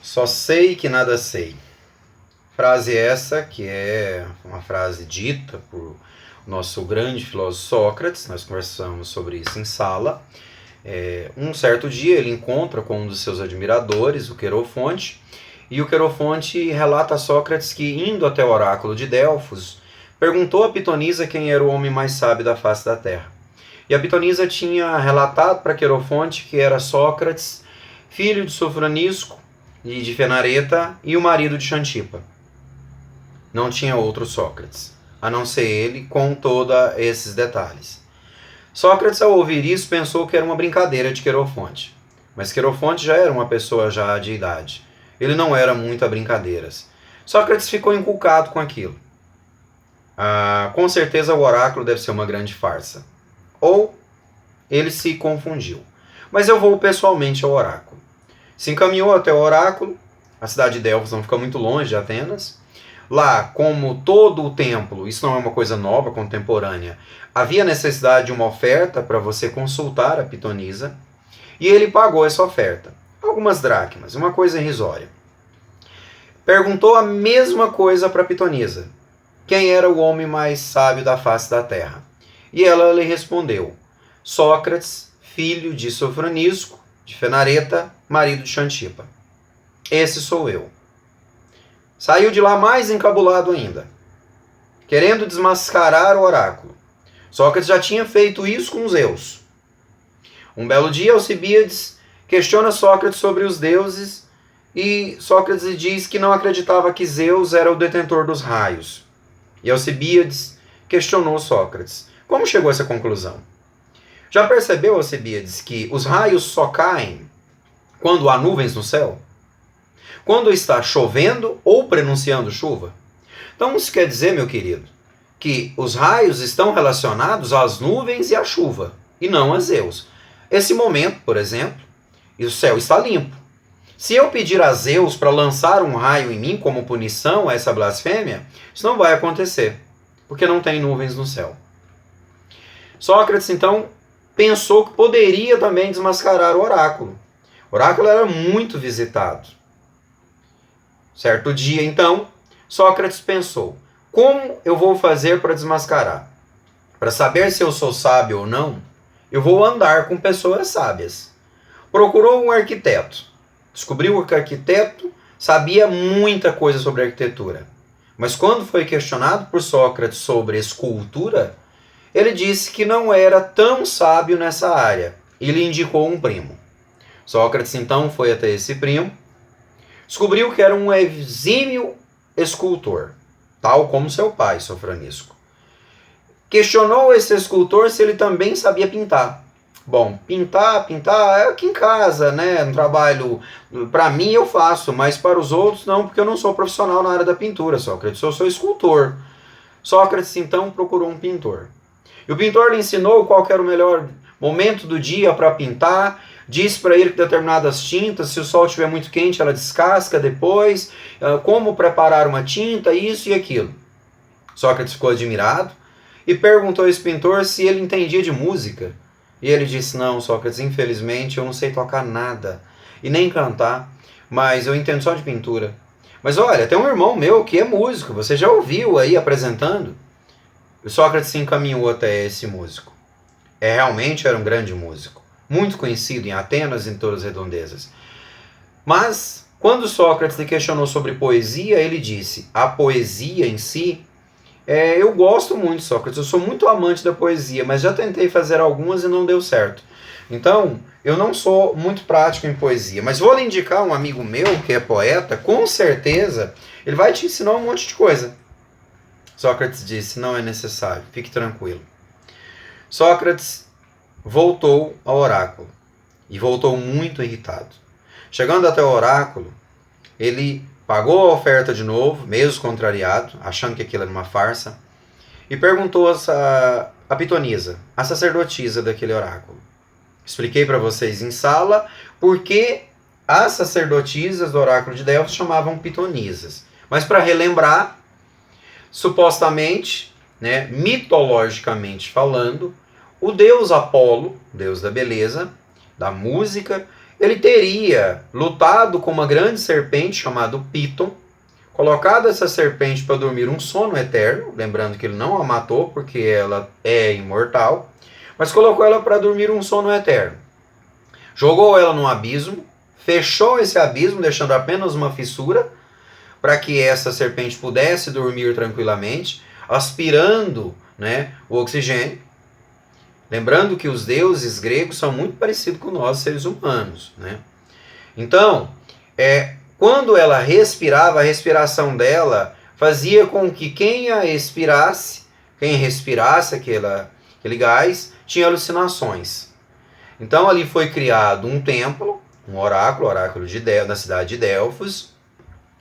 Só sei que nada sei. Frase essa que é uma frase dita por nosso grande filósofo Sócrates. Nós conversamos sobre isso em sala. Um certo dia ele encontra com um dos seus admiradores, o Querofonte, e o Querofonte relata a Sócrates que, indo até o oráculo de Delfos, perguntou a Pitonisa quem era o homem mais sábio da face da terra. E a Pitonisa tinha relatado para Querofonte que era Sócrates, filho de Sofronisco e de Fenareta, e o marido de Xantipa. Não tinha outro Sócrates, a não ser ele, com todos esses detalhes. Sócrates, ao ouvir isso, pensou que era uma brincadeira de Querofonte. Mas Querofonte já era uma pessoa já de idade. Ele não era muito a brincadeiras. Sócrates ficou inculcado com aquilo. Com certeza o oráculo deve ser uma grande farsa. Ou ele se confundiu. Mas eu vou pessoalmente ao oráculo. Se encaminhou até o oráculo. A cidade de Delfos não fica muito longe de Atenas. Lá, como todo o templo, isso não é uma coisa nova, contemporânea, havia necessidade de uma oferta para você consultar a Pitonisa, e ele pagou essa oferta. Algumas dracmas, uma coisa irrisória. Perguntou a mesma coisa para Pitonisa. Quem era o homem mais sábio da face da terra? E ela lhe respondeu: Sócrates, filho de Sofronisco, de Fenareta, marido de Xantipa. Esse sou eu. Saiu de lá mais encabulado ainda, querendo desmascarar o oráculo. Sócrates já tinha feito isso com Zeus. Um belo dia, Alcibíades questiona Sócrates sobre os deuses e Sócrates diz que não acreditava que Zeus era o detentor dos raios. E Alcibíades questionou Sócrates. Como chegou a essa conclusão? Já percebeu, Alcibíades, que os raios só caem quando há nuvens no céu? Quando está chovendo ou pronunciando chuva? Então isso quer dizer, meu querido, que os raios estão relacionados às nuvens e à chuva, e não a Zeus. Esse momento, por exemplo, o céu está limpo. Se eu pedir a Zeus para lançar um raio em mim como punição a essa blasfêmia, isso não vai acontecer, porque não tem nuvens no céu. Sócrates, então, pensou que poderia também desmascarar o oráculo. O oráculo era muito visitado. Certo dia, então, Sócrates pensou: como eu vou fazer para desmascarar? Para saber se eu sou sábio ou não, eu vou andar com pessoas sábias. Procurou um arquiteto. Descobriu que o arquiteto sabia muita coisa sobre arquitetura. Mas quando foi questionado por Sócrates sobre escultura, ele disse que não era tão sábio nessa área e lhe indicou um primo. Sócrates então foi até esse primo. Descobriu que era um exímio escultor, tal como seu pai, Sofronisco. Questionou esse escultor se ele também sabia pintar. Bom, pintar é aqui em casa, né? Um trabalho, para mim eu faço, mas para os outros não, porque eu não sou profissional na área da pintura, Sócrates, eu sou escultor. Sócrates então procurou um pintor. E o pintor lhe ensinou qual era o melhor momento do dia para pintar. Diz para ele que determinadas tintas, se o sol estiver muito quente, ela descasca depois, como preparar uma tinta, isso e aquilo. Sócrates ficou admirado e perguntou a esse pintor se ele entendia de música. E ele disse: não, Sócrates, infelizmente eu não sei tocar nada e nem cantar, mas eu entendo só de pintura. Mas olha, tem um irmão meu que é músico, você já ouviu aí apresentando? E Sócrates se encaminhou até esse músico. Realmente era um grande músico, muito conhecido em Atenas e em todas as redondezas. Mas, quando Sócrates lhe questionou sobre poesia, ele disse: a poesia em si, eu gosto muito, Sócrates, eu sou muito amante da poesia, mas já tentei fazer algumas e não deu certo. Então, eu não sou muito prático em poesia, mas vou lhe indicar um amigo meu que é poeta, com certeza, ele vai te ensinar um monte de coisa. Sócrates disse: não é necessário, fique tranquilo. Sócrates voltou ao oráculo e voltou muito irritado. Chegando até o oráculo, ele pagou a oferta de novo, mesmo contrariado, achando que aquilo era uma farsa, e perguntou a Pitonisa, a sacerdotisa daquele oráculo. Expliquei para vocês em sala por que as sacerdotisas do oráculo de Delfos chamavam Pitonisas. Mas para relembrar, supostamente, né, mitologicamente falando, o deus Apolo, deus da beleza, da música, ele teria lutado com uma grande serpente chamada Piton, colocado essa serpente para dormir um sono eterno, lembrando que ele não a matou porque ela é imortal, mas colocou ela para dormir um sono eterno. Jogou ela num abismo, fechou esse abismo, deixando apenas uma fissura, para que essa serpente pudesse dormir tranquilamente, aspirando, né, o oxigênio. Lembrando que os deuses gregos são muito parecidos com nós, seres humanos, né? Então, quando ela respirava, a respiração dela fazia com que quem a expirasse, quem respirasse aquele gás, tinha alucinações. Então ali foi criado um templo, um oráculo na cidade de Delfos,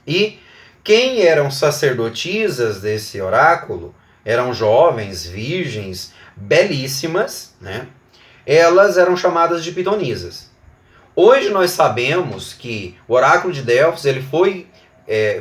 e quem eram sacerdotisas desse oráculo eram jovens, virgens, belíssimas, né? Elas eram chamadas de pitonisas. Hoje nós sabemos que o oráculo de Delfos ele foi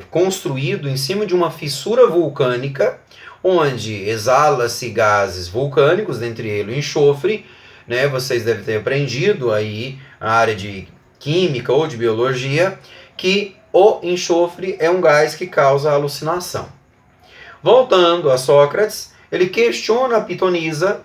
construído em cima de uma fissura vulcânica, onde exala-se gases vulcânicos, dentre eles o enxofre, né? Vocês devem ter aprendido aí a área de química ou de biologia, que o enxofre é um gás que causa alucinação. Voltando a Sócrates, ele questiona a pitonisa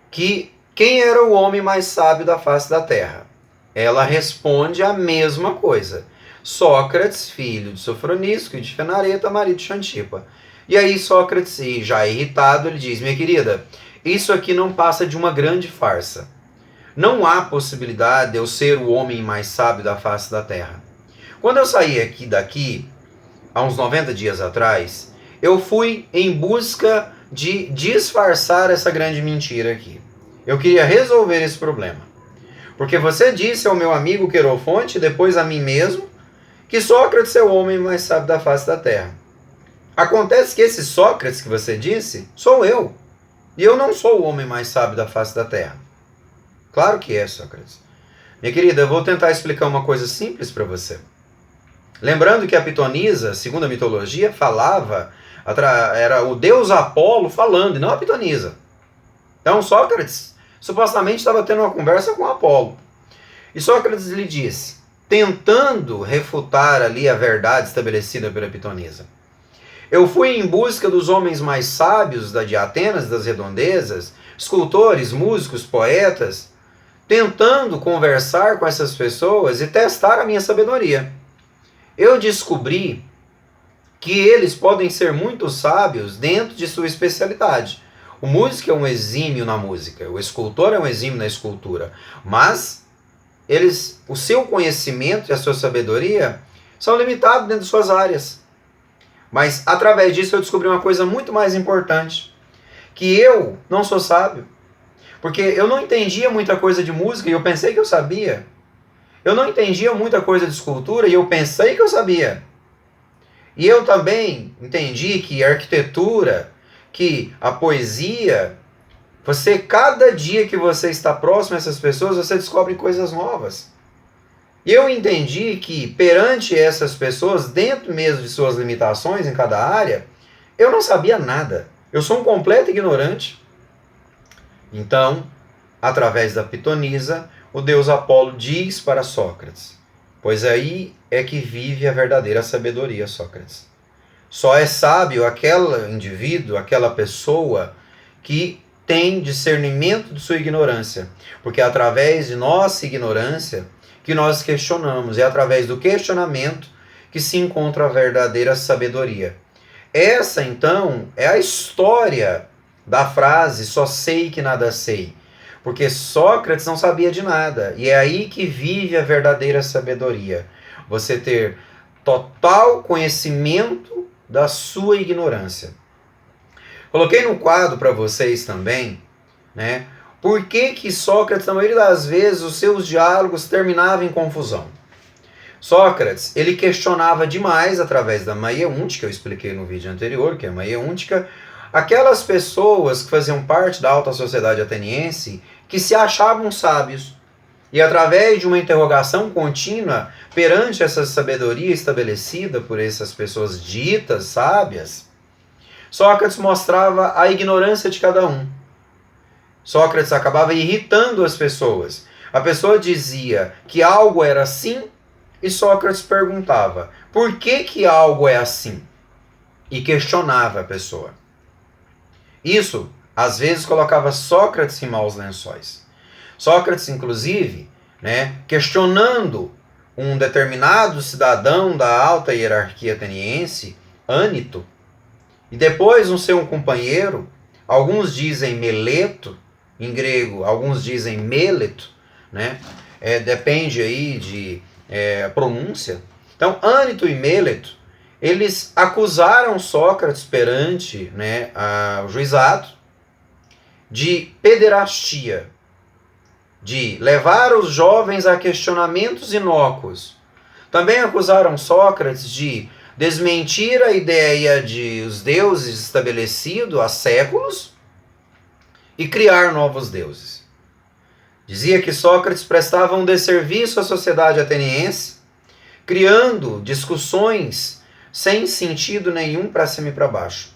que quem era o homem mais sábio da face da terra. Ela responde a mesma coisa. Sócrates, filho de Sofronisco e de Fenareta, marido de Xantipa. E aí Sócrates, já irritado, ele diz: minha querida, isso aqui não passa de uma grande farsa. Não há possibilidade de eu ser o homem mais sábio da face da terra. Quando eu saí daqui, há uns 90 dias atrás, eu fui em busca de disfarçar essa grande mentira aqui. Eu queria resolver esse problema. Porque você disse ao meu amigo Querofonte, depois a mim mesmo, que Sócrates é o homem mais sábio da face da terra. Acontece que esse Sócrates que você disse, sou eu. E eu não sou o homem mais sábio da face da terra. Claro que é, Sócrates. Minha querida, eu vou tentar explicar uma coisa simples para você. Lembrando que a pitonisa, segundo a mitologia, era o deus Apolo falando, e não a pitonisa. Então Sócrates supostamente estava tendo uma conversa com Apolo. E Sócrates lhe disse, tentando refutar ali a verdade estabelecida pela pitonisa: eu fui em busca dos homens mais sábios de Atenas, das redondezas, escultores, músicos, poetas, tentando conversar com essas pessoas e testar a minha sabedoria. Eu descobri que eles podem ser muito sábios dentro de sua especialidade. O músico é um exímio na música, o escultor é um exímio na escultura, mas o seu conhecimento e a sua sabedoria são limitados dentro de suas áreas. Mas através disso eu descobri uma coisa muito mais importante, que eu não sou sábio, porque eu não entendia muita coisa de música e eu pensei que eu sabia. Eu não entendia muita coisa de escultura e eu pensei que eu sabia. E eu também entendi que a arquitetura, que a poesia, cada dia que você está próximo a essas pessoas, você descobre coisas novas. E eu entendi que perante essas pessoas, dentro mesmo de suas limitações em cada área, eu não sabia nada. Eu sou um completo ignorante. Então, através da pitonisa, o deus Apolo diz para Sócrates: pois aí é que vive a verdadeira sabedoria, Sócrates. Só é sábio aquele indivíduo, aquela pessoa que tem discernimento de sua ignorância. Porque é através de nossa ignorância que nós questionamos. É através do questionamento que se encontra a verdadeira sabedoria. Essa, então, é a história da frase só sei que nada sei. Porque Sócrates não sabia de nada. E é aí que vive a verdadeira sabedoria. Você ter total conhecimento da sua ignorância. Coloquei no quadro para vocês também, né? Por que Sócrates, na maioria das vezes, os seus diálogos terminavam em confusão? Sócrates, ele questionava demais através da maieúntica, que eu expliquei no vídeo anterior, que é a maieúntica, aquelas pessoas que faziam parte da alta sociedade ateniense que se achavam sábios. E através de uma interrogação contínua perante essa sabedoria estabelecida por essas pessoas ditas sábias, Sócrates mostrava a ignorância de cada um. Sócrates acabava irritando as pessoas, A pessoa dizia que algo era assim e Sócrates perguntava por que que algo é assim? E questionava a pessoa. Isso, às vezes, colocava Sócrates em maus lençóis. Sócrates, inclusive, questionando um determinado cidadão da alta hierarquia ateniense, Ânito, e depois um seu companheiro, alguns dizem Meleto, em grego, alguns dizem Meleto, depende aí de pronúncia. Então, Ânito e Meleto, eles acusaram Sócrates perante o juizado de pederastia, de levar os jovens a questionamentos inócuos. Também acusaram Sócrates de desmentir a ideia de os deuses estabelecidos há séculos e criar novos deuses. Dizia que Sócrates prestava um desserviço à sociedade ateniense, criando discussões sem sentido nenhum para cima e para baixo.